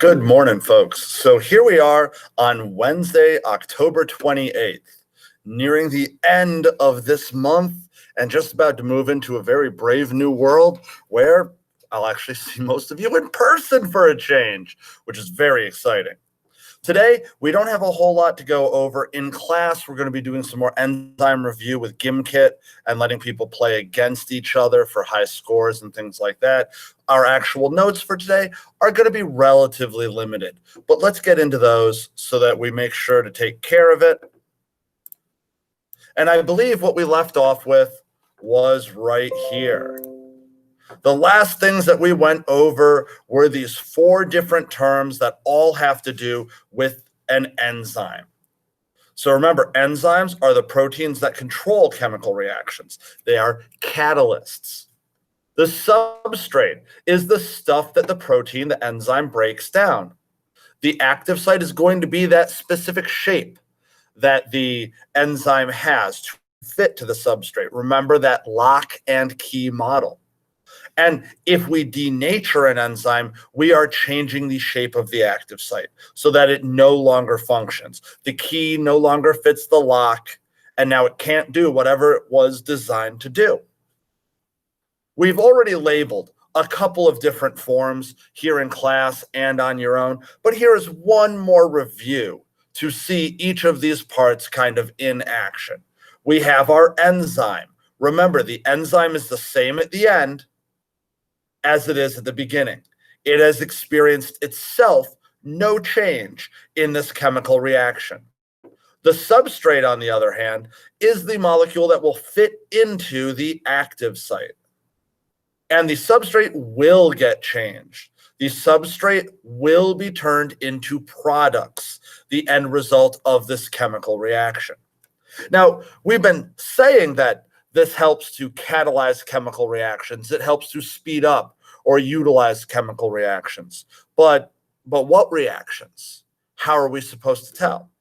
Good morning, folks. So here we are on Wednesday, October 28th, nearing the end of this month and just about to move into a very brave new world where I'll actually see most of you in person for a change, which is very exciting. Today, we don't have a whole lot to go over. In class, we're going to be doing some more enzyme review with GimKit and letting people play against each other for high scores and things like that. Our actual notes for today are going to be relatively limited, but let's get into those so that we make sure to take care of it. And I believe what we left off with was right here. The last things that we went over were these 4 different terms that all have to do with an enzyme. So remember, enzymes are the proteins that control chemical reactions. They are catalysts. The substrate is the stuff that the protein, the enzyme, breaks down. The active site is going to be that specific shape that the enzyme has to fit to the substrate. Remember that lock and key model. And if we denature an enzyme, we are changing the shape of the active site so that it no longer functions. The key no longer fits the lock, and now it can't do whatever it was designed to do. We've already labeled a couple of different forms here in class and on your own, but here is one more review to see each of these parts kind of in action. We have our enzyme. Remember, the enzyme is the same at the end as it is at the beginning. It has experienced itself no change in this chemical reaction. The substrate, on the other hand, is the molecule that will fit into the active site. And the substrate will get changed. The substrate will be turned into products, the end result of this chemical reaction. Now, we've been saying that this helps to catalyze chemical reactions. It helps to speed up or utilize chemical reactions. But what reactions? How are we supposed to tell?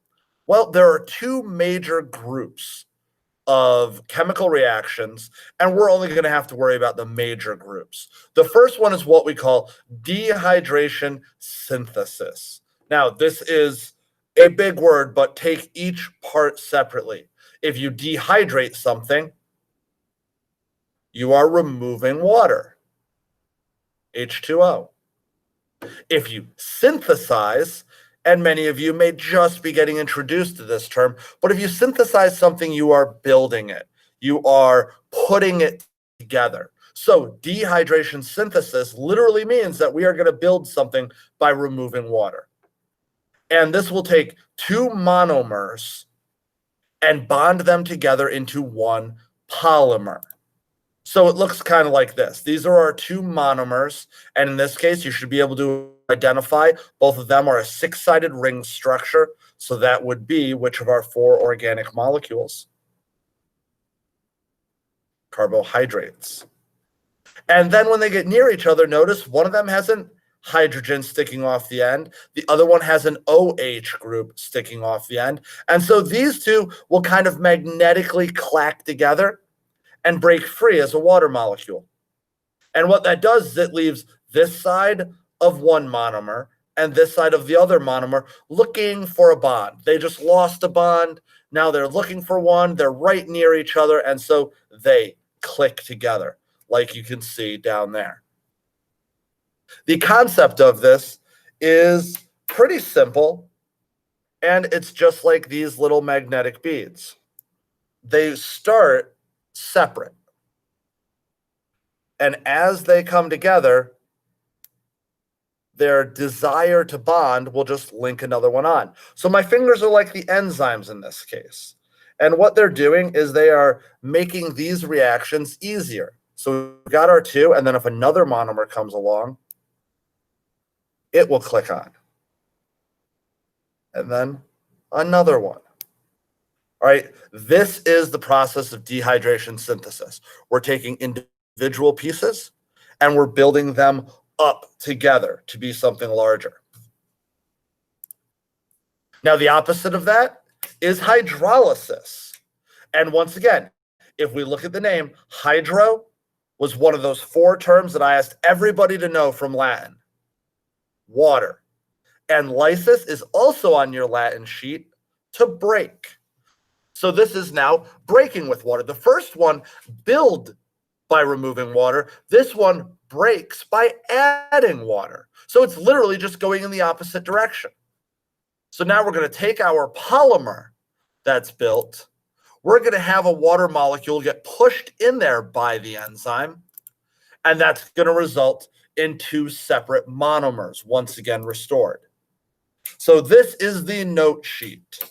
Well, there are 2 major groups of chemical reactions, and we're only going to have to worry about the major groups. The first one is what we call dehydration synthesis. Now, this is a big word, but take each part separately. If you dehydrate something, you are removing water. H2O. If you synthesize, and many of you may just be getting introduced to this term, but if you synthesize something, you are building it. You are putting it together. So dehydration synthesis literally means that we are going to build something by removing water. And this will take 2 monomers and bond them together into one polymer. So it looks kind of like this. These are our 2 monomers, and in this case, you should be able to identify both of them are a 6-sided ring structure, so that would be which of our 4 organic molecules? Carbohydrates. And then when they get near each other, notice one of them has an hydrogen sticking off the end. The other one has an OH group sticking off the end. And so these 2 will kind of magnetically clack together and break free as a water molecule. And what that does is it leaves this side of one monomer and this side of the other monomer looking for a bond. They just lost a bond. Now they're looking for one. They're right near each other, and so they click together, like you can see down there. The concept of this is pretty simple, and it's just like these little magnetic beads. They start separate. And as they come together, their desire to bond will just link another one on. So my fingers are like the enzymes in this case. And what they're doing is they are making these reactions easier. So we've got our 2, and then if another monomer comes along, it will click on. And then another one. All right, this is the process of dehydration synthesis. We're taking individual pieces and we're building them up together to be something larger. Now, the opposite of that is hydrolysis. And once again, if we look at the name, hydro was one of those 4 terms that I asked everybody to know from Latin. Water. And lysis is also on your Latin sheet, to break. So this is now breaking with water. The first one, build by removing water. This one breaks by adding water. So it's literally just going in the opposite direction. So now we're going to take our polymer that's built. We're going to have a water molecule get pushed in there by the enzyme, and that's going to result in two separate monomers, once again restored. So this is the note sheet.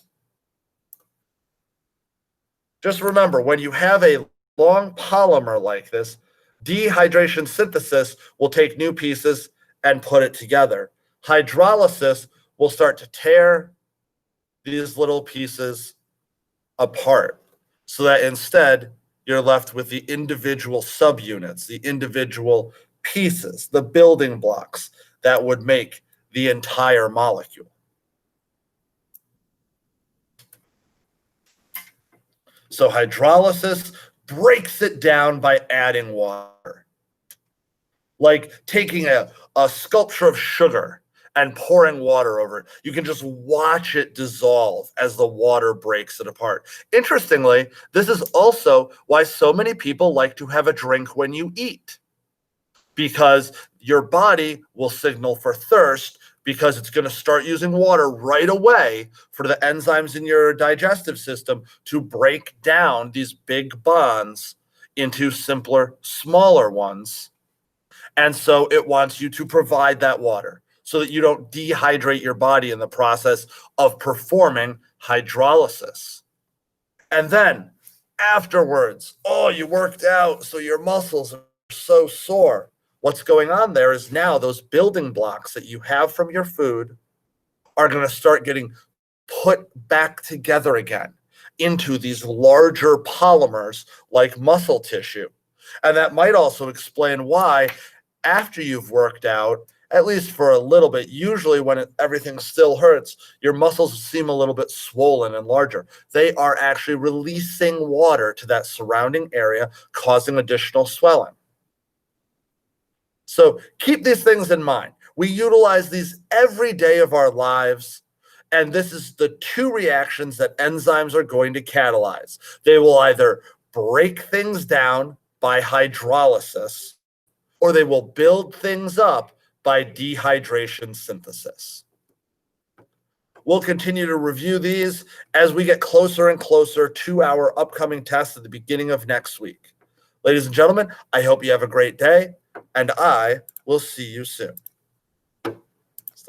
Just remember, when you have a long polymer like this, dehydration synthesis will take new pieces and put it together. Hydrolysis will start to tear these little pieces apart so that instead you're left with the individual subunits, the individual pieces, the building blocks that would make the entire molecule. So hydrolysis breaks it down by adding water. Like taking a sculpture of sugar and pouring water over it. You can just watch it dissolve as the water breaks it apart. Interestingly, this is also why so many people like to have a drink when you eat, because your body will signal for thirst because it's going to start using water right away for the enzymes in your digestive system to break down these big bonds into simpler, smaller ones. And so it wants you to provide that water so that you don't dehydrate your body in the process of performing hydrolysis. And then afterwards, oh, you worked out, so your muscles are so sore. What's going on there is now those building blocks that you have from your food are going to start getting put back together again into these larger polymers like muscle tissue. And that might also explain why, after you've worked out, at least for a little bit, usually when everything still hurts, your muscles seem a little bit swollen and larger. They are actually releasing water to that surrounding area, causing additional swelling. So keep these things in mind. We utilize these every day of our lives, and this is the two reactions that enzymes are going to catalyze. They will either break things down by hydrolysis, or they will build things up by dehydration synthesis. We'll continue to review these as we get closer and closer to our upcoming test at the beginning of next week. Ladies and gentlemen, I hope you have a great day, and I will see you soon.